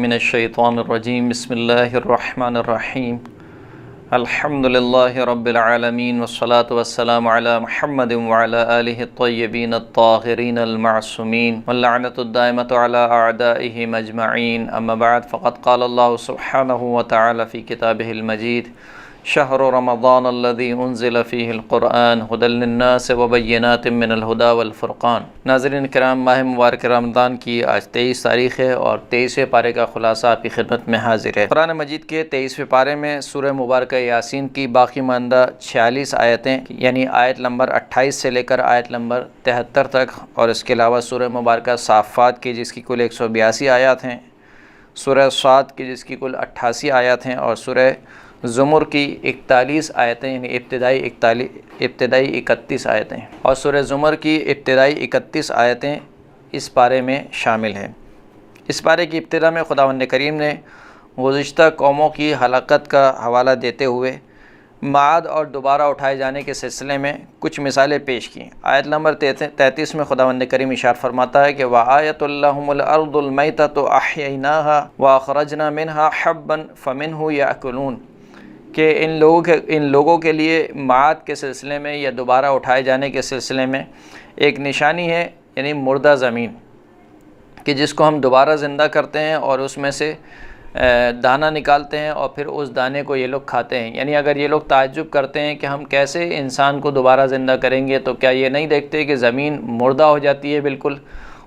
من الشیطان الرجیم بسم اللہ الرحمن الرحیم الحمد للہ رب العالمین والصلاة والسلام علی محمد وعلی آلہ الطیبین الطاہرین المعصومین واللعنۃ الدائمۃ علی اعدائہم اجمعین اما بعد فقد قال اللہ سبحانہ وتعالی فی کتابہ المجید شہر رمضان الذی انزل فیہ القرآن ھدی للناس وبینات من الہدی والفرقان۔ ناظرین کرام، ماہ مبارک رمضان کی آج 23 تاریخ ہے اور 23ویں پارے کا خلاصہ آپ کی خدمت میں حاضر ہے۔ قرآن مجید کے 23ویں پارے میں سورہ مبارکہ یاسین کی باقی ماندہ 46 آیتیں، یعنی آیت نمبر 28 سے لے کر آیت نمبر 73 تک، اور اس کے علاوہ سورہ مبارکہ صافات کی جس کی کل 182 آیات ہیں، سورہ صاد کی جس کی کل 88 آیات ہیں، اور سورہ زمر کی 41 آیتیں، یعنی ابتدائی 31 آیتیں، اور سورہ زمر کی ابتدائی 31 آیتیں اس پارے میں شامل ہیں۔ اس پارے کی ابتدا میں خداوند کریم نے گزشتہ قوموں کی ہلاکت کا حوالہ دیتے ہوئے معاد اور دوبارہ اٹھائے جانے کے سلسلے میں کچھ مثالیں پیش کیں۔ آیت نمبر 33 میں خداوند کریم ارشاد فرماتا ہے کہ وَآیَةٌ لَّهُمُ الْأَرْضُ الْمَيْتَةُ أَحْيَيْنَاهَا وَأَخْرَجْنَا مِنْهَا حَبًّا فَمِنْهُ يَأْكُلُونَ، کہ ان لوگوں کے لیے معاد کے سلسلے میں یا دوبارہ اٹھائے جانے کے سلسلے میں ایک نشانی ہے، یعنی مردہ زمین، کہ جس کو ہم دوبارہ زندہ کرتے ہیں اور اس میں سے دانہ نکالتے ہیں اور پھر اس دانے کو یہ لوگ کھاتے ہیں۔ یعنی اگر یہ لوگ تعجب کرتے ہیں کہ ہم کیسے انسان کو دوبارہ زندہ کریں گے، تو کیا یہ نہیں دیکھتے کہ زمین مردہ ہو جاتی ہے، بالکل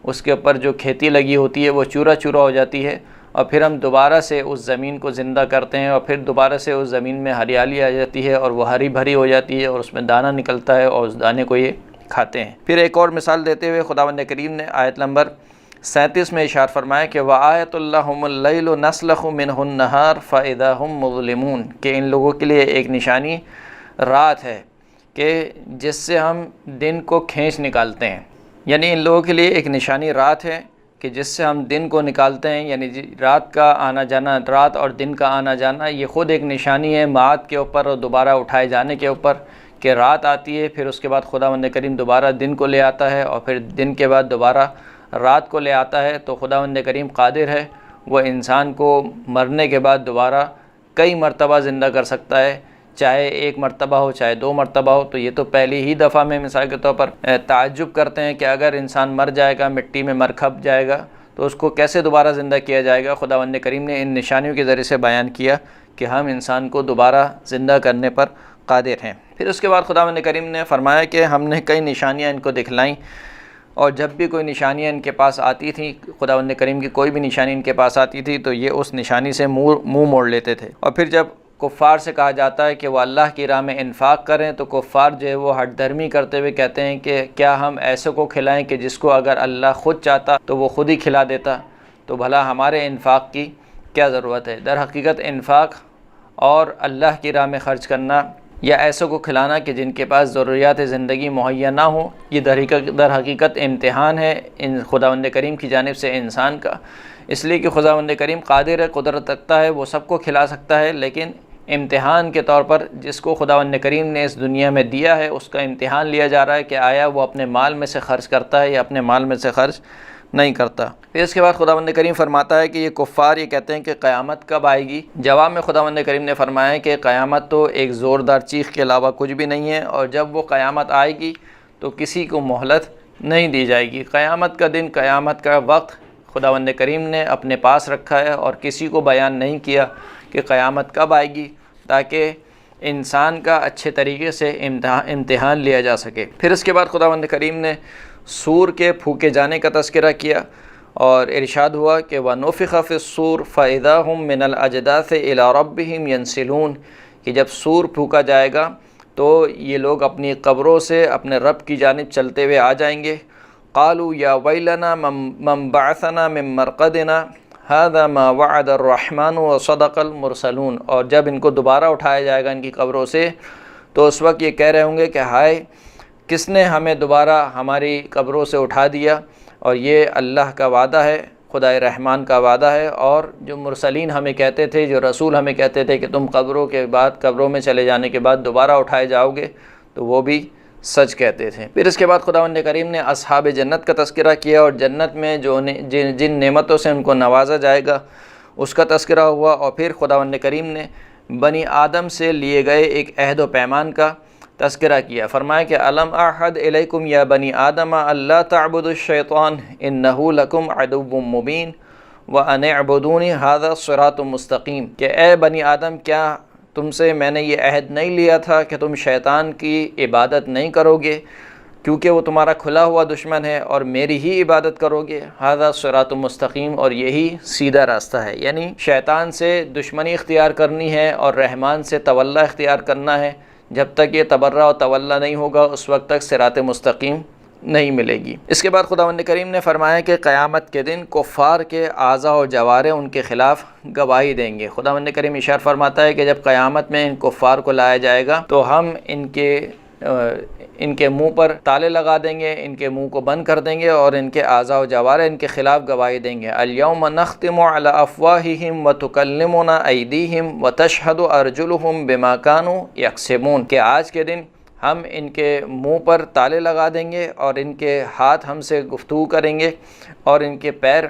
اس کے اوپر جو کھیتی لگی ہوتی ہے وہ چورا چورا ہو جاتی ہے، اور پھر ہم دوبارہ سے اس زمین کو زندہ کرتے ہیں اور پھر دوبارہ سے اس زمین میں ہریالی آ جاتی ہے اور وہ ہری بھری ہو جاتی ہے اور اس میں دانہ نکلتا ہے اور اس دانے کو یہ کھاتے ہیں۔ پھر ایک اور مثال دیتے ہوئے خداوند کریم نے آیت نمبر 37 میں ارشاد فرمایا کہ وَآیَةٌ لَّهُمُ اللَّيْلُ نَسْلَخُ مِنْهُ النَّهَارَ فَإِذَا هُمْ مُظْلِمُونَ، کہ ان لوگوں کے لیے ایک نشانی رات ہے کہ جس سے ہم دن کو کھینچ نکالتے ہیں، یعنی ان لوگوں کے لیے ایک نشانی رات ہے کہ جس سے ہم دن کو نکالتے ہیں، یعنی رات کا آنا جانا، رات اور دن کا آنا جانا یہ خود ایک نشانی ہے معاد کے اوپر اور دوبارہ اٹھائے جانے کے اوپر، کہ رات آتی ہے پھر اس کے بعد خداوند کریم دوبارہ دن کو لے آتا ہے اور پھر دن کے بعد دوبارہ رات کو لے آتا ہے۔ تو خداوند کریم قادر ہے، وہ انسان کو مرنے کے بعد دوبارہ کئی مرتبہ زندہ کر سکتا ہے، چاہے ایک مرتبہ ہو چاہے 2 مرتبہ ہو۔ تو یہ تو پہلی ہی دفعہ میں مثال کے طور پر تعجب کرتے ہیں کہ اگر انسان مر جائے گا، مٹی میں مر کھپ جائے گا، تو اس کو کیسے دوبارہ زندہ کیا جائے گا۔ خداوند کریم نے ان نشانیوں کے ذریعے سے بیان کیا کہ ہم انسان کو دوبارہ زندہ کرنے پر قادر ہیں۔ پھر اس کے بعد خداوند کریم نے فرمایا کہ ہم نے کئی نشانیاں ان کو دکھلائیں، اور جب بھی کوئی نشانیاں ان کے پاس آتی تھیں، خداوند کریم کی کوئی بھی نشانی ان کے پاس آتی تھی تو یہ اس نشانی سے منہ موڑ لیتے تھے۔ اور پھر جب کفار سے کہا جاتا ہے کہ وہ اللہ کی راہ میں انفاق کریں، تو کفار جو ہے وہ ہٹ درمی کرتے ہوئے کہتے ہیں کہ کیا ہم ایسے کو کھلائیں کہ جس کو اگر اللہ خود چاہتا تو وہ خود ہی کھلا دیتا، تو بھلا ہمارے انفاق کی کیا ضرورت ہے۔ در حقیقت انفاق اور اللہ کی راہ میں خرچ کرنا یا ایسے کو کھلانا کہ جن کے پاس ضروریات زندگی مہیا نہ ہوں، یہ در حقیقت امتحان ہے خداوند کریم کی جانب سے انسان کا، اس لیے کہ خداوند کریم قادر ہے، قدرت رکھتا ہے، وہ سب کو کھلا سکتا ہے، لیکن امتحان کے طور پر جس کو خداوند کریم نے اس دنیا میں دیا ہے اس کا امتحان لیا جا رہا ہے کہ آیا وہ اپنے مال میں سے خرچ کرتا ہے یا اپنے مال میں سے خرچ نہیں کرتا۔ پھر اس کے بعد خداوند کریم فرماتا ہے کہ یہ کفار یہ کہتے ہیں کہ قیامت کب آئے گی۔ جواب میں خداوند کریم نے فرمایا کہ قیامت تو ایک زوردار چیخ کے علاوہ کچھ بھی نہیں ہے، اور جب وہ قیامت آئے گی تو کسی کو مہلت نہیں دی جائے گی۔ قیامت کا دن، قیامت کا وقت خداوند کریم نے اپنے پاس رکھا ہے اور کسی کو بیان نہیں کیا کہ قیامت کب آئے گی، تاکہ انسان کا اچھے طریقے سے امتحان لیا جا سکے۔ پھر اس کے بعد خداوند کریم نے سور کے پھونکے جانے کا تذکرہ کیا اور ارشاد ہوا کہ وَنُفِخَ فِي الصُّورِ فَإِذَا هُم مِّنَ الْأَجْدَاثِ إِلَىٰ رَبِّهِمْ يَنْسِلُونَ، کہ جب سور پھونکا جائے گا تو یہ لوگ اپنی قبروں سے اپنے رب کی جانب چلتے ہوئے آ جائیں گے۔ قَالُوا يَا وَيْلَنَا مَن بَعَثَنَا مِن مَّرْقَدِنَا هَذَا مَا وَعَدَ الرَّحْمَنُ وَصَدَقَ الْمُرْسَلُونَ، اور جب ان کو دوبارہ اٹھایا جائے گا ان کی قبروں سے تو اس وقت یہ کہہ رہے ہوں گے کہ ہائے، کس نے ہمیں دوبارہ ہماری قبروں سے اٹھا دیا، اور یہ اللہ کا وعدہ ہے، خدائے رحمان کا وعدہ ہے، اور جو مرسلین ہمیں کہتے تھے، جو رسول ہمیں کہتے تھے کہ تم قبروں میں چلے جانے کے بعد دوبارہ اٹھائے جاؤ گے، تو وہ بھی سچ کہتے تھے۔ پھر اس کے بعد خداوند کریم نے اصحاب جنت کا تذکرہ کیا اور جنت میں جن نعمتوں سے ان کو نوازا جائے گا اس کا تذکرہ ہوا، اور پھر خداوند کریم نے بنی آدم سے لیے گئے ایک عہد و پیمان کا تذکرہ کیا۔ فرمایا کہ الم اعہد الیکم یا بنی آدم اللہ تعبدوا الشیطان انہ لکم عدو مبین وان اعبدونی ھذا صراط مستقیم، کہ اے بنی آدم کیا تم سے میں نے یہ عہد نہیں لیا تھا کہ تم شیطان کی عبادت نہیں کرو گے، کیونکہ وہ تمہارا کھلا ہوا دشمن ہے، اور میری ہی عبادت کرو گے، ھذا صراط مستقیم، اور یہی سیدھا راستہ ہے۔ یعنی شیطان سے دشمنی اختیار کرنی ہے اور رحمان سے تولی اختیار کرنا ہے۔ جب تک یہ تبرہ و تولی نہیں ہوگا اس وقت تک صراط مستقیم نہیں ملے گی۔ اس کے بعد خداوند کریم نے فرمایا کہ قیامت کے دن کفار کے اعضاء و جوارح ان کے خلاف گواہی دیں گے۔ خداوند کریم ارشاد فرماتا ہے کہ جب قیامت میں ان کفار کو لایا جائے گا تو ہم ان کے منہ پر تالے لگا دیں گے، ان کے منہ کو بند کر دیں گے، اور ان کے اعضاء و جوارح ان کے خلاف گواہی دیں گے۔ الیوم نختم علی افواہہم وتکلمنا ایدیہم وتشہد ارجلہم بما کانوا یکسبون، کہ آج کے دن ہم ان کے منہ پر تالے لگا دیں گے اور ان کے ہاتھ ہم سے گفتگو کریں گے اور ان کے پیر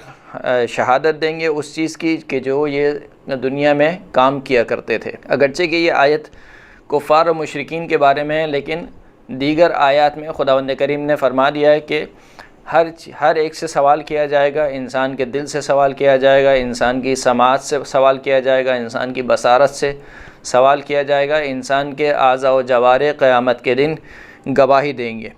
شہادت دیں گے اس چیز کی کہ جو یہ دنیا میں کام کیا کرتے تھے۔ اگرچہ کہ یہ آیت کفار و مشرکین کے بارے میں ہے، لیکن دیگر آیات میں خداوند کریم نے فرما دیا ہے کہ ہر ایک سے سوال کیا جائے گا، انسان کے دل سے سوال کیا جائے گا، انسان کی سماعت سے سوال کیا جائے گا، انسان کی بصارت سے سوال کیا جائے گا، انسان کے اعضاء و جوارح قیامت کے دن گواہی دیں گے۔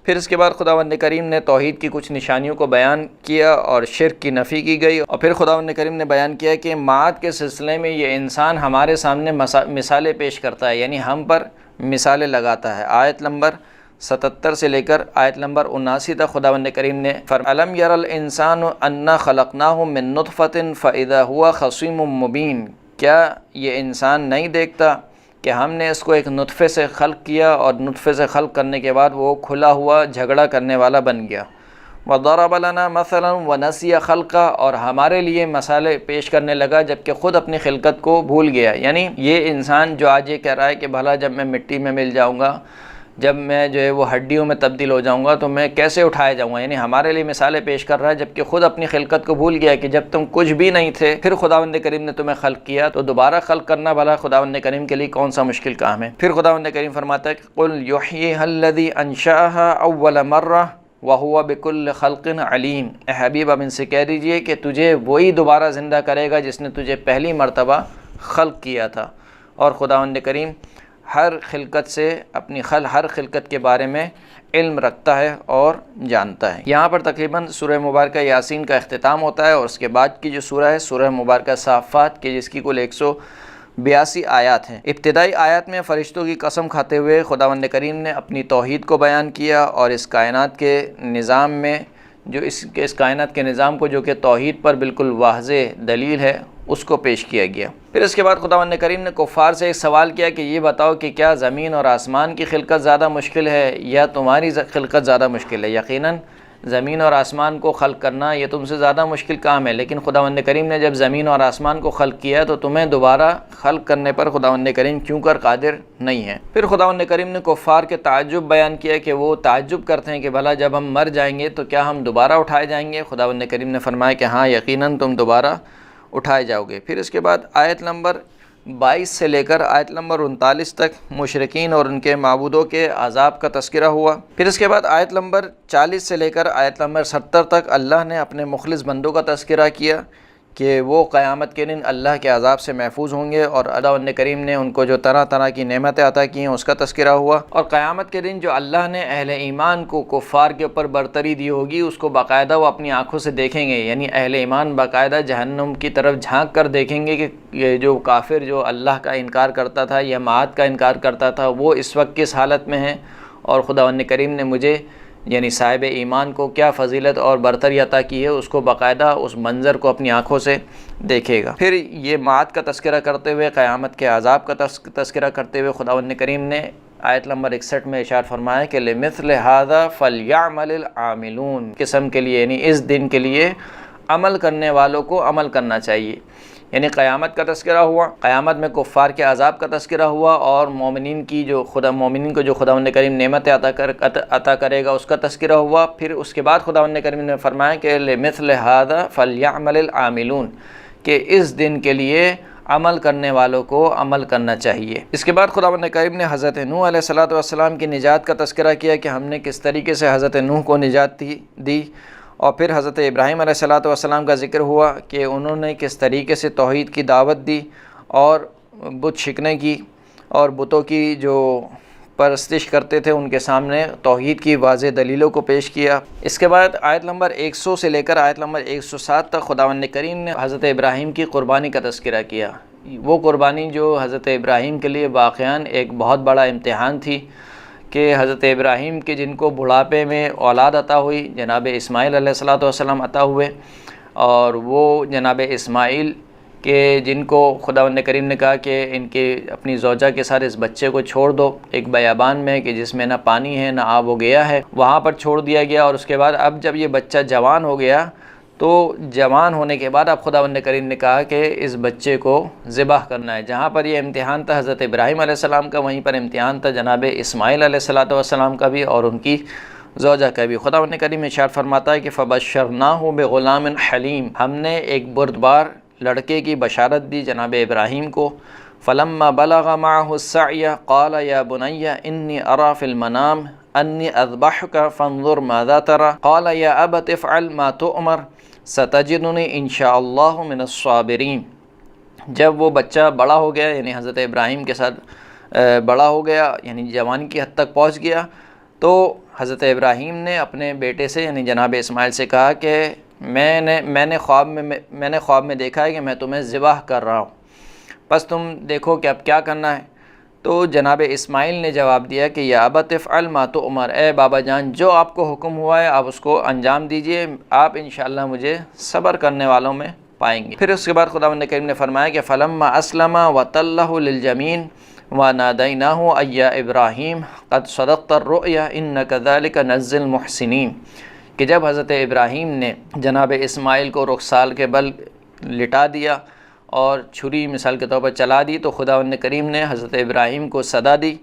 پھر اس کے بعد خداوند کریم نے توحید کی کچھ نشانیوں کو بیان کیا اور شرک کی نفی کی گئی، اور پھر خداوند کریم نے بیان کیا کہ معاد کے سلسلے میں یہ انسان ہمارے سامنے مثالیں پیش کرتا ہے، یعنی ہم پر مثالیں لگاتا ہے۔ آیت نمبر 77 سے لے کر آیت نمبر 79 تک خداوند کریم نے فرمایا الم یر الانسان انا خلقناہ من نطفۃ فاذا هو خصیم مبین، کیا یہ انسان نہیں دیکھتا کہ ہم نے اس کو ایک نطفے سے خلق کیا، اور نطفے سے خلق کرنے کے بعد وہ کھلا ہوا جھگڑا کرنے والا بن گیا۔ وضرب لنا مثلا ونسی خلقہ، اور ہمارے لیے مثالیں پیش کرنے لگا جبکہ خود اپنی خلقت کو بھول گیا۔ یعنی یہ انسان جو آج یہ کہہ رہا ہے کہ بھلا جب میں مٹی میں مل جاؤں گا، جب میں جو ہے وہ ہڈیوں میں تبدیل ہو جاؤں گا تو میں کیسے اٹھایا جاؤں گا، یعنی ہمارے لیے مثالیں پیش کر رہا ہے جبکہ خود اپنی خلقت کو بھول گیا کہ جب تم کچھ بھی نہیں تھے پھر خداوند کریم نے تمہیں خلق کیا، تو دوبارہ خلق کرنا بھلا خداوند کریم کے لیے کون سا مشکل کام ہے۔ پھر خداوند کریم فرماتا ہے کہ قل یحییھا الذی انشأھا اول مرہ وَهُوَ بِكُلِّ خَلْقٍ عَلِيمٌ، اے حبیب اب ان سے کہہ دیجئے کہ تجھے وہی دوبارہ زندہ کرے گا جس نے تجھے پہلی مرتبہ خلق کیا تھا، اور خداوند کریم ہر خلقت سے ہر خلقت کے بارے میں علم رکھتا ہے اور جانتا ہے۔ یہاں پر تقریباً سورہ مبارکہ یاسین کا اختتام ہوتا ہے، اور اس کے بعد کی جو سورہ ہے سورہ مبارکہ صافات کی، جس کی کل 182 آیات ہیں۔ ابتدائی آیات میں فرشتوں کی قسم کھاتے ہوئے خداوند کریم نے اپنی توحید کو بیان کیا، اور اس کائنات کے نظام میں اس کائنات کے نظام کو جو کہ توحید پر بالکل واضح دلیل ہے اس کو پیش کیا گیا۔ پھر اس کے بعد خداوند کریم نے کفار سے ایک سوال کیا کہ یہ بتاؤ کہ کیا زمین اور آسمان کی خلقت زیادہ مشکل ہے یا تمہاری خلقت زیادہ مشکل ہے؟ یقیناً زمین اور آسمان کو خلق کرنا یہ تم سے زیادہ مشکل کام ہے، لیکن خداوند کریم نے جب زمین اور آسمان کو خلق کیا تو تمہیں دوبارہ خلق کرنے پر خداوند کریم کیوں کر قادر نہیں ہے؟ پھر خداوند کریم نے کفار کے تعجب بیان کیا کہ وہ تعجب کرتے ہیں کہ بھلا جب ہم مر جائیں گے تو کیا ہم دوبارہ اٹھائے جائیں گے؟ خداوند کریم نے فرمایا کہ ہاں یقیناً تم دوبارہ اٹھائے جاؤ گے۔ پھر اس کے بعد آیت نمبر 22 سے لے کر آیت نمبر 39 تک مشرکین اور ان کے معبودوں کے عذاب کا تذکرہ ہوا۔ پھر اس کے بعد آیت نمبر 40 سے لے کر آیت نمبر 70 تک اللہ نے اپنے مخلص بندوں کا تذکرہ کیا کہ وہ قیامت کے دن اللہ کے عذاب سے محفوظ ہوں گے، اور اللہ کریم نے ان کو جو طرح طرح کی نعمتیں عطا کی ہیں اس کا تذکرہ ہوا۔ اور قیامت کے دن جو اللہ نے اہل ایمان کو کفار کے اوپر برتری دی ہوگی اس کو باقاعدہ وہ اپنی آنکھوں سے دیکھیں گے، یعنی اہل ایمان باقاعدہ جہنم کی طرف جھانک کر دیکھیں گے کہ یہ جو کافر جو اللہ کا انکار کرتا تھا یا معاد کا انکار کرتا تھا وہ اس وقت کس حالت میں ہے، اور خداوند کریم نے مجھے یعنی صاحب ایمان کو کیا فضیلت اور برتری عطا کی ہے، اس کو باقاعدہ اس منظر کو اپنی آنکھوں سے دیکھے گا۔ پھر یہ معاد کا تذکرہ کرتے ہوئے قیامت کے عذاب کا تذکرہ کرتے ہوئے خداوند کریم نے آیت نمبر 61 میں ارشاد فرمایا کہ لِمِثْلِ هَذَا فَلْيَعْمَلِ الْعَامِلُونَ، قسم کے لیے یعنی اس دن کے لیے عمل کرنے والوں کو عمل کرنا چاہیے۔ یعنی قیامت کا تذکرہ ہوا، قیامت میں کفار کے عذاب کا تذکرہ ہوا، اور مومنین کو جو خداوند کریم نعمت عطا کرے گا اس کا تذکرہ ہوا۔ پھر اس کے بعد خداوند کریم نے فرمایا کہ لِمِثْلِ هَذَا فَلْيَعْمَلِ الْعَامِلُونَ، کہ اس دن کے لیے عمل کرنے والوں کو عمل کرنا چاہیے۔ اس کے بعد خداوند کریم نے حضرت نوح علیہ السلام کی نجات کا تذکرہ کیا کہ ہم نے کس طریقے سے حضرت نوح کو نجات دی، اور پھر حضرت ابراہیم علیہ السلام کا ذکر ہوا کہ انہوں نے کس طریقے سے توحید کی دعوت دی اور بت شکنے کی اور بتوں کی جو پرستش کرتے تھے ان کے سامنے توحید کی واضح دلیلوں کو پیش کیا۔ اس کے بعد آیت نمبر 100 سے لے کر آیت نمبر 107 تک خداوند کریم نے حضرت ابراہیم کی قربانی کا تذکرہ کیا۔ وہ قربانی جو حضرت ابراہیم کے لیے واقعاً ایک بہت بڑا امتحان تھی کہ حضرت ابراہیم کے جن کو بڑھاپے میں اولاد عطا ہوئی، جناب اسماعیل علیہ السلام عطا ہوئے، اور وہ جناب اسماعیل کہ جن کو خداوند کریم نے کہا کہ ان کے اپنی زوجہ کے ساتھ اس بچے کو چھوڑ دو ایک بیابان میں کہ جس میں نہ پانی ہے نہ آب و گیا ہے، وہاں پر چھوڑ دیا گیا۔ اور اس کے بعد اب جب یہ بچہ جوان ہو گیا تو جوان ہونے کے بعد اب خداوند کریم نے کہا کہ اس بچے کو ذبح کرنا ہے۔ جہاں پر یہ امتحان تھا حضرت ابراہیم علیہ السلام کا، وہیں پر امتحان تھا جناب اسماعیل علیہ السلام کا بھی اور ان کی زوجہ کا بھی۔ خداوند کریم ارشاد فرماتا ہے کہ فَبَشَّرْنَاهُ بِغُلَامٍ حَلِيمٍ، ہم نے ایک بردبار لڑکے کی بشارت دی جناب ابراہیم کو۔ فَلَمَّا بَلَغَ مَعَهُ السَّعْيَ قَالَ يَا بُنَيَّ إِنِّي أَرَىٰ فِي الْمَنَامِ أَنِّي أَذْبَحُكَ فَانظُرْ مَاذَا تَرَىٰ قَالَ يَا أَبَتِ افْعَلْ مَا تُؤْمَرُ سَتَجِدُنِي إِن شَاءَ اللَّهُ مِنَ الصَّابِرِينَ۔ جب وہ بچہ بڑا ہو گیا، یعنی حضرت ابراہیم کے ساتھ بڑا ہو گیا، یعنی جوانی کی حد تک پہنچ گیا، تو حضرت ابراہیم نے اپنے بیٹے سے یعنی جناب اسماعیل سے کہا کہ میں نے خواب میں دیکھا ہے کہ میں تمہیں ذبح کر رہا ہوں، بس تم دیکھو کہ اب کیا کرنا ہے۔ تو جناب اسماعیل نے جواب دیا کہ یا ابت افعل ما تؤمر، اے بابا جان جو آپ کو حکم ہوا ہے آپ اس کو انجام دیجئے، آپ انشاءاللہ مجھے صبر کرنے والوں میں پائیں گے۔ پھر اس کے بعد خداوند کریم نے فرمایا کہ فلما اسلم وتلہ للجبین ونادیناہ اے یا ابراہیم قد صدقت الرؤیا انک ذلک نجزی المحسنین، کہ جب حضرت ابراہیم نے جناب اسماعیل کو رخسال کے بل لٹا دیا اور چھری مثال کے طور پر چلا دی، تو خداوند کریم نے حضرت ابراہیم کو صدا دی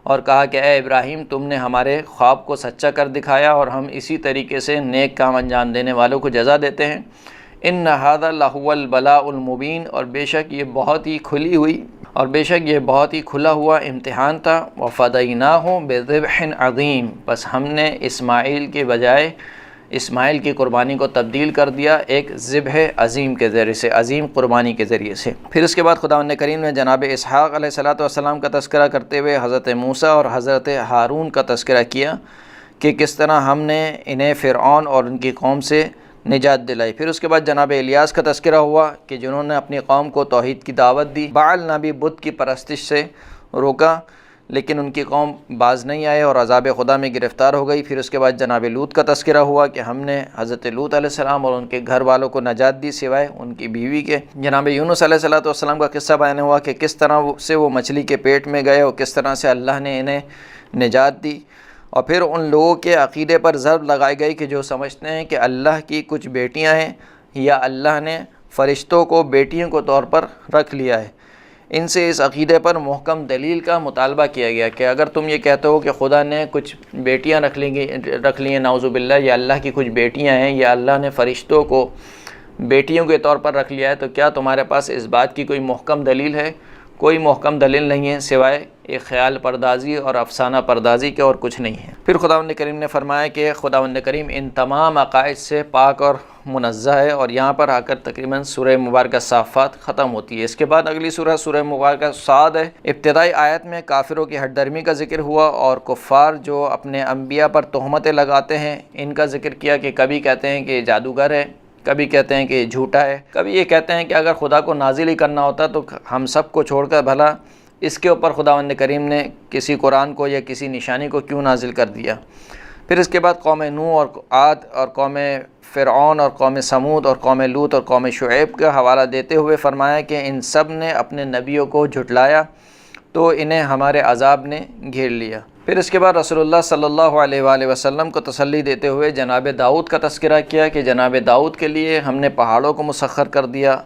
اور کہا کہ اے ابراہیم تم نے ہمارے خواب کو سچا کر دکھایا اور ہم اسی طریقے سے نیک کام انجام دینے والوں کو جزا دیتے ہیں۔ ان ھذا لہو البلاء المبین، اور بے شک یہ بہت ہی کھلا ہوا امتحان تھا۔ وفدیناہ بذبح عظیم، بس ہم نے اسماعیل کے بجائے اسماعیل کی قربانی کو تبدیل کر دیا ایک ذبح عظیم کے ذریعے سے، عظیم قربانی کے ذریعے سے۔ پھر اس کے بعد خداوند کریم نے جناب اسحاق علیہ السلام کا تذکرہ کرتے ہوئے حضرت موسیٰ اور حضرت ہارون کا تذکرہ کیا کہ کس طرح ہم نے انہیں فرعون اور ان کی قوم سے نجات دلائی۔ پھر اس کے بعد جناب الیاس کا تذکرہ ہوا کہ جنہوں نے اپنی قوم کو توحید کی دعوت دی، بعل نبی بت کی پرستش سے روکا، لیکن ان کی قوم باز نہیں آئے اور عذاب خدا میں گرفتار ہو گئی۔ پھر اس کے بعد جناب لوط کا تذکرہ ہوا کہ ہم نے حضرت لوط علیہ السلام اور ان کے گھر والوں کو نجات دی سوائے ان کی بیوی کے۔ جناب یونس علیہ السلام کا قصہ بیان ہوا کہ کس طرح سے وہ مچھلی کے پیٹ میں گئے اور کس طرح سے اللہ نے انہیں نجات دی۔ اور پھر ان لوگوں کے عقیدے پر ضرب لگائی گئی کہ جو سمجھتے ہیں کہ اللہ کی کچھ بیٹیاں ہیں یا اللہ نے فرشتوں کو بیٹیوں کے طور پر رکھ لیا ہے، ان سے اس عقیدے پر محکم دلیل کا مطالبہ کیا گیا کہ اگر تم یہ کہتے ہو کہ خدا نے کچھ بیٹیاں رکھ لی ہیں نعوذ باللہ، یا اللہ کی کچھ بیٹیاں ہیں یا اللہ نے فرشتوں کو بیٹیوں کے طور پر رکھ لیا ہے، تو کیا تمہارے پاس اس بات کی کوئی محکم دلیل ہے؟ کوئی محکم دلیل نہیں ہے سوائے ایک خیال پردازی اور افسانہ پردازی کے، اور کچھ نہیں ہے۔ پھر خداوند کریم نے فرمایا کہ خداوند کریم ان تمام عقائد سے پاک اور منزہ ہے، اور یہاں پر آ کر تقریباً سورہ مبارکہ صافات ختم ہوتی ہے۔ اس کے بعد اگلی سورہ مبارکہ صاد ہے۔ ابتدائی آیت میں کافروں کی ہٹ درمی کا ذکر ہوا اور کفار جو اپنے انبیاء پر تہمتیں لگاتے ہیں ان کا ذکر کیا کہ کبھی کہتے ہیں کہ یہ جادوگر ہے، کبھی کہتے ہیں کہ یہ جھوٹا ہے، کبھی یہ کہتے ہیں کہ اگر خدا کو نازل ہی کرنا ہوتا تو ہم سب کو چھوڑ کر بھلا اس کے اوپر خداوند کریم نے کسی قرآن کو یا کسی نشانی کو کیوں نازل کر دیا۔ پھر اس کے بعد قوم نوح اور عاد اور قوم فرعون اور قوم سمود اور قوم لوط اور قوم شعیب کا حوالہ دیتے ہوئے فرمایا کہ ان سب نے اپنے نبیوں کو جھٹلایا تو انہیں ہمارے عذاب نے گھیر لیا۔ پھر اس کے بعد رسول اللہ صلی اللہ علیہ وآلہ وسلم کو تسلی دیتے ہوئے جناب داؤد کا تذکرہ کیا کہ جناب داؤد کے لیے ہم نے پہاڑوں کو مسخر کر دیا،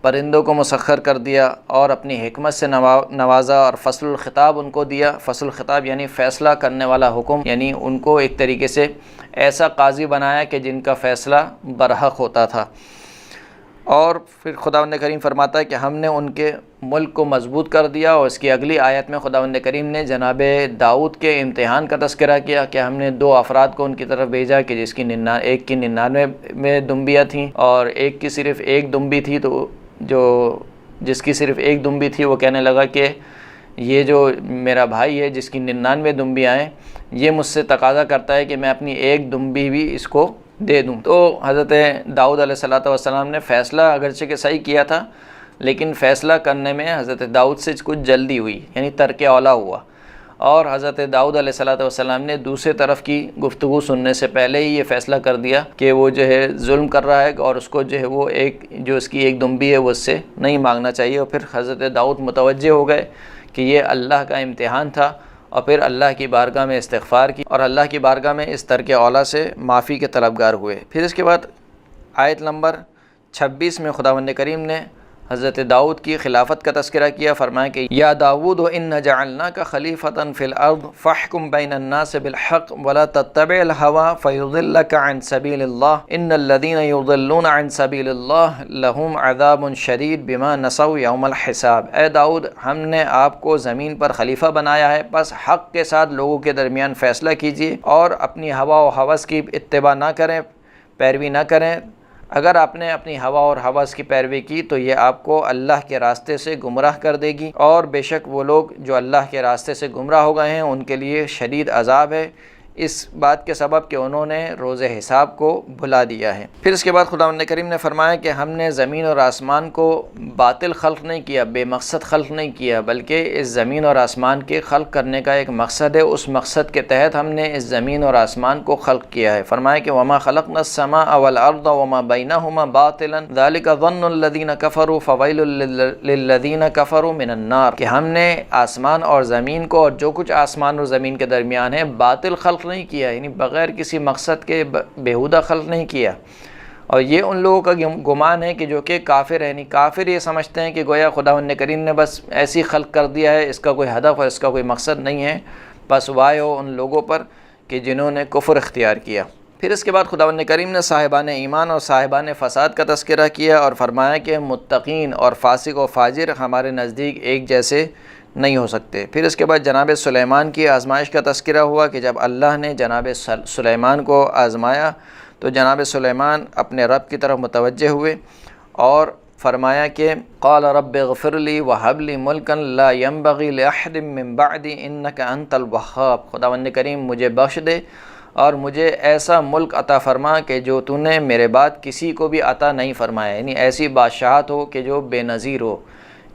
پرندوں کو مسخر کر دیا اور اپنی حکمت سے نوازا، اور فصل الخطاب ان کو دیا۔ فصل الخطاب یعنی فیصلہ کرنے والا حکم، یعنی ان کو ایک طریقے سے ایسا قاضی بنایا کہ جن کا فیصلہ برحق ہوتا تھا۔ اور پھر خداوند کریم فرماتا ہے کہ ہم نے ان کے ملک کو مضبوط کر دیا، اور اس کی اگلی آیت میں خداوند کریم نے جناب داؤد کے امتحان کا تذکرہ کیا کہ ہم نے 2 افراد کو ان کی طرف بھیجا کہ جس کی ایک کی 99 میں دمبیاں تھیں اور ایک کی صرف 1 دمبی تھی، تو جس کی صرف 1 دمبی تھی وہ کہنے لگا کہ یہ جو میرا بھائی ہے جس کی 99 دمبیاں ہیں، یہ مجھ سے تقاضا کرتا ہے کہ میں اپنی 1 دمبی بھی اس کو دے دوں۔ تو حضرت داؤد علیہ السلام نے فیصلہ اگرچہ کہ صحیح کیا تھا، لیکن فیصلہ کرنے میں حضرت داؤد سے کچھ جلدی ہوئی، یعنی ترک اولا ہوا، اور حضرت داؤد علیہ السلام نے دوسرے طرف کی گفتگو سننے سے پہلے ہی یہ فیصلہ کر دیا کہ وہ جو ہے ظلم کر رہا ہے اور اس کو جو ہے وہ اس کی 1 دمبی ہے وہ اس سے نہیں مانگنا چاہیے۔ اور پھر حضرت داؤد متوجہ ہو گئے کہ یہ اللہ کا امتحان تھا، اور پھر اللہ کی بارگاہ میں استغفار کی اور اللہ کی بارگاہ میں اس ترک اولا سے معافی کے طلبگار ہوئے۔ پھر اس کے بعد آیت نمبر 26 میں خداوند کریم نے حضرت داؤد کی خلافت کا تذکرہ کیا، فرمایا کہ یا داؤد انا جعلناک خلیفۃ فی الارض فاحکم بین الناس بالحق ولا تتبع الہوی فیضلک عن سبیل اللہ ان الذین یضلون عن سبیل اللہ لہم عذاب شدید بما نسوا یوم الحساب۔ اے داؤد، ہم نے آپ کو زمین پر خلیفہ بنایا ہے، بس حق کے ساتھ لوگوں کے درمیان فیصلہ کیجیے اور اپنی ہوا و ہوس کی اتباع نہ کریں، پیروی نہ کریں۔ اگر آپ نے اپنی ہوا اور ہوس کی پیروی کی تو یہ آپ کو اللہ کے راستے سے گمراہ کر دے گی، اور بے شک وہ لوگ جو اللہ کے راستے سے گمراہ ہو گئے ہیں ان کے لیے شدید عذاب ہے، اس بات کے سبب کہ انہوں نے روز حساب کو بھلا دیا ہے۔ پھر اس کے بعد خداوند کریم نے فرمایا کہ ہم نے زمین اور آسمان کو باطل خلق نہیں کیا، بے مقصد خلق نہیں کیا، بلکہ اس زمین اور آسمان کے خلق کرنے کا ایک مقصد ہے، اس مقصد کے تحت ہم نے اس زمین اور آسمان کو خلق کیا ہے۔ فرمایا کہ وما خلقنا السماء والارض وما بینہما باطلا ذلک ظن الذین کفروا فویل للذین کفروا من النار، کہ ہم نے آسمان اور زمین کو اور جو کچھ آسمان اور زمین کے درمیان ہے باطل خلق نہیں کیا، یعنی بغیر کسی مقصد کے بیہودہ خلق نہیں کیا۔ اور یہ ان لوگوں کا گمان ہے کہ جو کہ کافر ہیں، یعنی کافر یہ سمجھتے ہیں کہ گویا خداوند کریم نے بس ایسی خلق کر دیا ہے، اس کا کوئی ہدف اور اس کا کوئی مقصد نہیں ہے، بس وائے ہو ان لوگوں پر کہ جنہوں نے کفر اختیار کیا۔ پھر اس کے بعد خداوند کریم نے صاحبان ایمان اور صاحبان فساد کا تذکرہ کیا اور فرمایا کہ متقین اور فاسق و فاجر ہمارے نزدیک ایک جیسے نہیں ہو سکتے۔ پھر اس کے بعد جناب سلیمان کی آزمائش کا تذکرہ ہوا کہ جب اللہ نے جناب سلیمان کو آزمایا تو جناب سلیمان اپنے رب کی طرف متوجہ ہوئے اور فرمایا کہ قال رب اغفر لی وہب لی ملکا لا ينبغی لأحد من بعدی انک انت الوہاب، خداوند کریم مجھے بخش دے اور مجھے ایسا ملک عطا فرما کہ جو تو نے میرے بعد کسی کو بھی عطا نہیں فرمایا، یعنی ایسی بادشاہت ہو کہ جو بے نظیر ہو،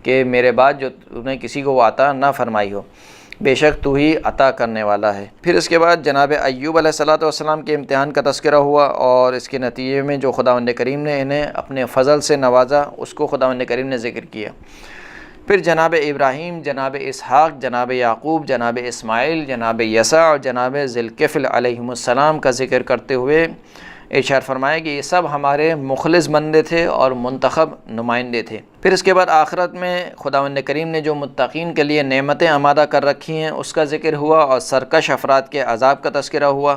کہ میرے بعد جو تو نے کسی کو وہ عطا نہ فرمائی ہو، بے شک تو ہی عطا کرنے والا ہے۔ پھر اس کے بعد جناب ایوب علیہ السلام کے امتحان کا تذکرہ ہوا اور اس کے نتیجے میں جو خداوند کریم نے انہیں اپنے فضل سے نوازا اس کو خداوند کریم نے ذکر کیا۔ پھر جناب ابراہیم، جناب اسحاق، جناب یعقوب، جناب اسماعیل، جناب یسع اور جناب ذوالکفل علیہم السلام کا ذکر کرتے ہوئے ارشاد فرمایا کہ یہ سب ہمارے مخلص بندے تھے اور منتخب نمائندے تھے۔ پھر اس کے بعد آخرت میں خداوند کریم نے جو متقین کے لیے نعمتیں آمادہ کر رکھی ہیں اس کا ذکر ہوا اور سرکش افراد کے عذاب کا تذکرہ ہوا۔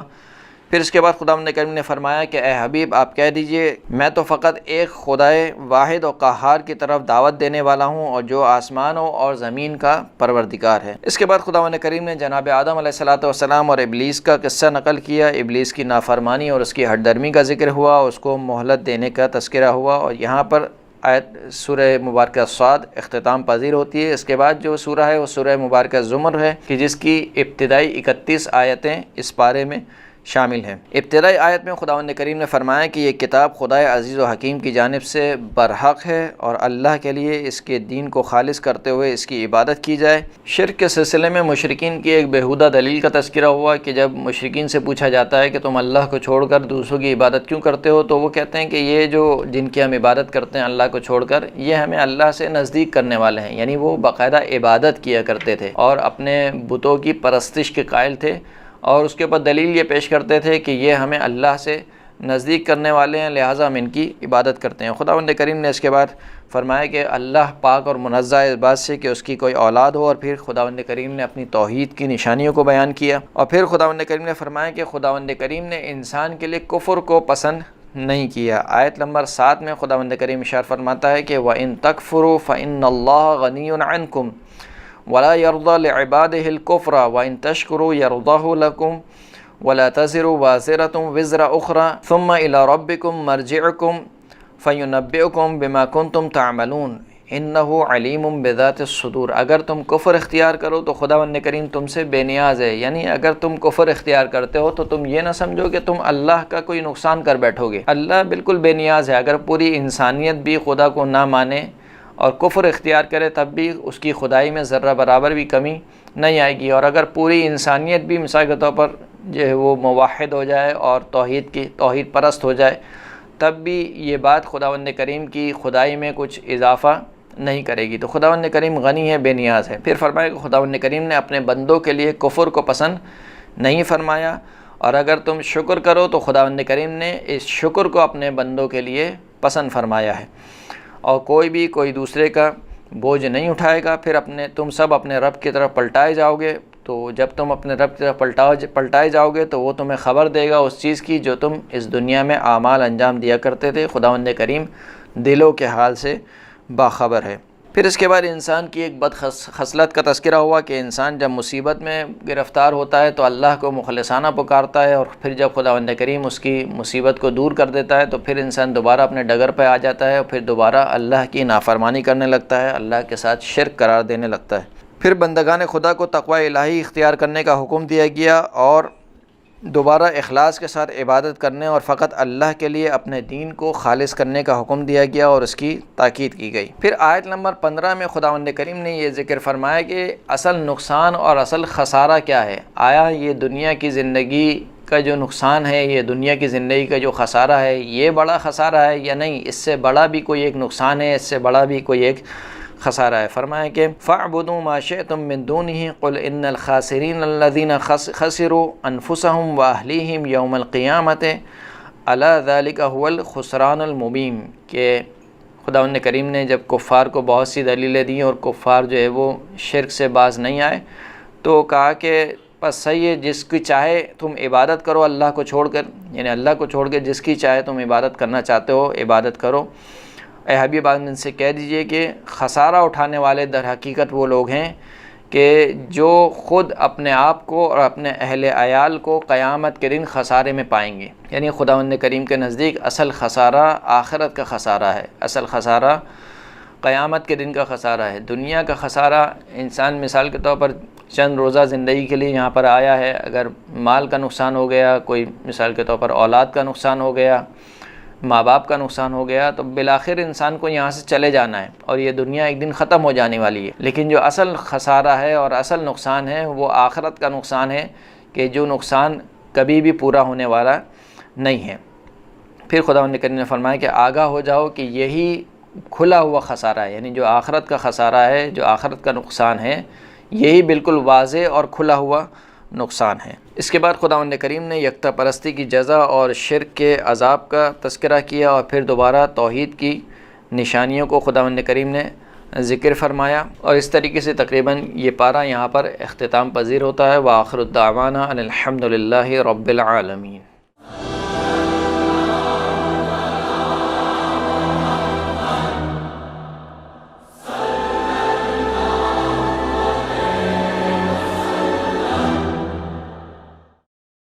پھر اس کے بعد خداوند کریم نے فرمایا کہ اے حبیب آپ کہہ دیجئے میں تو فقط ایک خدائے واحد و قہار کی طرف دعوت دینے والا ہوں اور جو آسمانوں اور زمین کا پروردگار ہے۔ اس کے بعد خداوند کریم نے جناب آدم علیہ السلام اور ابلیس کا قصہ نقل کیا، ابلیس کی نافرمانی اور اس کی ہٹ درمی کا ذکر ہوا، اس کو مہلت دینے کا تذکرہ ہوا، اور یہاں پر آیت سورہ مبارکہ صاد اختتام پذیر ہوتی ہے۔ اس کے بعد جو سورہ ہے وہ سورہ مبارکہ زمر ہے کہ جس کی ابتدائی 31 آیتیں اس پارے میں شامل ہیں۔ ابتدائی آیت میں خداوند کریم نے فرمایا کہ یہ کتاب خدائے عزیز و حکیم کی جانب سے برحق ہے اور اللہ کے لیے اس کے دین کو خالص کرتے ہوئے اس کی عبادت کی جائے۔ شرک کے سلسلے میں مشرکین کی ایک بیہودہ دلیل کا تذکرہ ہوا کہ جب مشرکین سے پوچھا جاتا ہے کہ تم اللہ کو چھوڑ کر دوسروں کی عبادت کیوں کرتے ہو، تو وہ کہتے ہیں کہ یہ جو جن کی ہم عبادت کرتے ہیں اللہ کو چھوڑ کر، یہ ہمیں اللہ سے نزدیک کرنے والے ہیں، یعنی وہ باقاعدہ عبادت کیا کرتے تھے اور اپنے بتوں کی پرستش کے قائل تھے، اور اس کے اوپر دلیل یہ پیش کرتے تھے کہ یہ ہمیں اللہ سے نزدیک کرنے والے ہیں لہٰذا ہم ان کی عبادت کرتے ہیں۔ خداوند کریم نے اس کے بعد فرمایا کہ اللہ پاک اور منزہ اس بات سے کہ اس کی کوئی اولاد ہو، اور پھر خداوند کریم نے اپنی توحید کی نشانیوں کو بیان کیا، اور پھر خداوند کریم نے فرمایا کہ خداوند کریم نے انسان کے لیے کفر کو پسند نہیں کیا۔ آیت نمبر 7 میں خداوند کریم ارشاد فرماتا ہے کہ وَإِن تَكْفُرُوا فَإِنَّ اللَّهَ غَنِيٌّ عَنْكُمْ وَلَا يَرْضَى لِعِبَادِهِ الْكُفْرَ وَإِن تَشْكُرُوا يَرْضَهُ لَكُمْ وَلَا تَزِرُ وَازِرَةٌ وِزْرَ أُخْرَى ثُمَّ إِلَى رَبِّكُمْ مَرْجِعُكُمْ فَيُنَبِّئُكُم بِمَا كُنتُمْ تَعْمَلُونَ إِنَّهُ عَلِيمٌ بِذَاتِ الصُّدُورِ۔ اگر تم کفر اختیار کرو تو خداوند کریم تم سے بے نیاز ہے، یعنی اگر تم کفر اختیار کرتے ہو تو تم یہ نہ سمجھو کہ تم اللہ کا کوئی نقصان کر بیٹھو گے۔ اللہ بالکل بے نیاز ہے۔ اگر پوری انسانیت بھی خدا کو نہ مانے اور کفر اختیار کرے تب بھی اس کی خدائی میں ذرہ برابر بھی کمی نہیں آئے گی، اور اگر پوری انسانیت بھی مثال کے طور پر جو ہے وہ موحد ہو جائے اور توحید پرست ہو جائے تب بھی یہ بات خداوند کریم کی خدائی میں کچھ اضافہ نہیں کرے گی۔ تو خداوند کریم غنی ہے، بے نیاز ہے۔ پھر فرمایا کہ خداوند کریم نے اپنے بندوں کے لیے کفر کو پسند نہیں فرمایا، اور اگر تم شکر کرو تو خداوند کریم نے اس شکر کو اپنے بندوں کے لیے پسند فرمایا ہے، اور کوئی دوسرے کا بوجھ نہیں اٹھائے گا۔ پھر تم سب اپنے رب کی طرف پلٹائے جاؤ گے، تو جب تم اپنے رب کی طرف پلٹائے جاؤ گے تو وہ تمہیں خبر دے گا اس چیز کی جو تم اس دنیا میں اعمال انجام دیا کرتے تھے۔ خداوند کریم دلوں کے حال سے باخبر ہے۔ پھر اس کے بعد انسان کی ایک بد خصلت کا تذکرہ ہوا کہ انسان جب مصیبت میں گرفتار ہوتا ہے تو اللہ کو مخلصانہ پکارتا ہے، اور پھر جب خداوند کریم اس کی مصیبت کو دور کر دیتا ہے تو پھر انسان دوبارہ اپنے ڈگر پہ آ جاتا ہے، اور پھر دوبارہ اللہ کی نافرمانی کرنے لگتا ہے، اللہ کے ساتھ شرک قرار دینے لگتا ہے۔ پھر بندگان خدا کو تقوی الہی اختیار کرنے کا حکم دیا گیا، اور دوبارہ اخلاص کے ساتھ عبادت کرنے اور فقط اللہ کے لیے اپنے دین کو خالص کرنے کا حکم دیا گیا اور اس کی تاکید کی گئی۔ پھر آیت نمبر 15 میں خداوند کریم نے یہ ذکر فرمایا کہ اصل نقصان اور اصل خسارہ کیا ہے۔ آیا یہ دنیا کی زندگی کا جو نقصان ہے، یہ دنیا کی زندگی کا جو خسارہ ہے، یہ بڑا خسارہ ہے یا نہیں؟ اس سے بڑا بھی کوئی ایک نقصان ہے، اس سے بڑا بھی کوئی ایک خسارہ ہے۔ فرمایا کہ فَاعْبُدُوا مَا شِئْتُم مِّن دُونِهِ قُلْ إِنَّ الْخَاسِرِينَ الَّذِينَ خَسِرُوا أَنفُسَهُمْ وَأَهْلِيهِمْ يَوْمَ الْقِيَامَةِ أَلَا ذَلِكَ هُوَ الْخُسْرَانُ الْمُبِينُ کہ خداوند کریم نے جب کفار کو بہت سی دلیلیں دیں اور کفار جو ہے وہ شرک سے باز نہیں آئے تو کہا کہ بس صحیح ہے، جس کی چاہے تم عبادت کرو اللہ کو چھوڑ کر، یعنی اللہ کو چھوڑ کے جس کی چاہے تم عبادت کرنا چاہتے ہو عبادت کرو۔ اے حبیب ان سے کہہ دیجئے کہ خسارہ اٹھانے والے در حقیقت وہ لوگ ہیں کہ جو خود اپنے آپ کو اور اپنے اہل عیال کو قیامت کے دن خسارے میں پائیں گے۔ یعنی خداوند کریم کے نزدیک اصل خسارہ آخرت کا خسارہ ہے، اصل خسارہ قیامت کے دن کا خسارہ ہے۔ دنیا کا خسارہ انسان مثال کے طور پر چند روزہ زندگی کے لیے یہاں پر آیا ہے، اگر مال کا نقصان ہو گیا، کوئی مثال کے طور پر اولاد کا نقصان ہو گیا، ماں باپ کا نقصان ہو گیا، تو بالآخر انسان کو یہاں سے چلے جانا ہے اور یہ دنیا ایک دن ختم ہو جانے والی ہے۔ لیکن جو اصل خسارہ ہے اور اصل نقصان ہے وہ آخرت کا نقصان ہے، کہ جو نقصان کبھی بھی پورا ہونے والا نہیں ہے۔ پھر خداوند کریم نے فرمایا کہ آگاہ ہو جاؤ کہ یہی کھلا ہوا خسارہ ہے، یعنی جو آخرت کا خسارہ ہے، جو آخرت کا نقصان ہے، یہی بالکل واضح اور کھلا ہوا نقصان ہے۔ اس کے بعد خداوند کریم نے یکتا پرستی کی جزا اور شرک کے عذاب کا تذکرہ کیا، اور پھر دوبارہ توحید کی نشانیوں کو خداوند کریم نے ذکر فرمایا، اور اس طریقے سے تقریباً یہ پارہ یہاں پر اختتام پذیر ہوتا ہے۔ وآخر الدعوانا ان الحمد للہ رب العالمین۔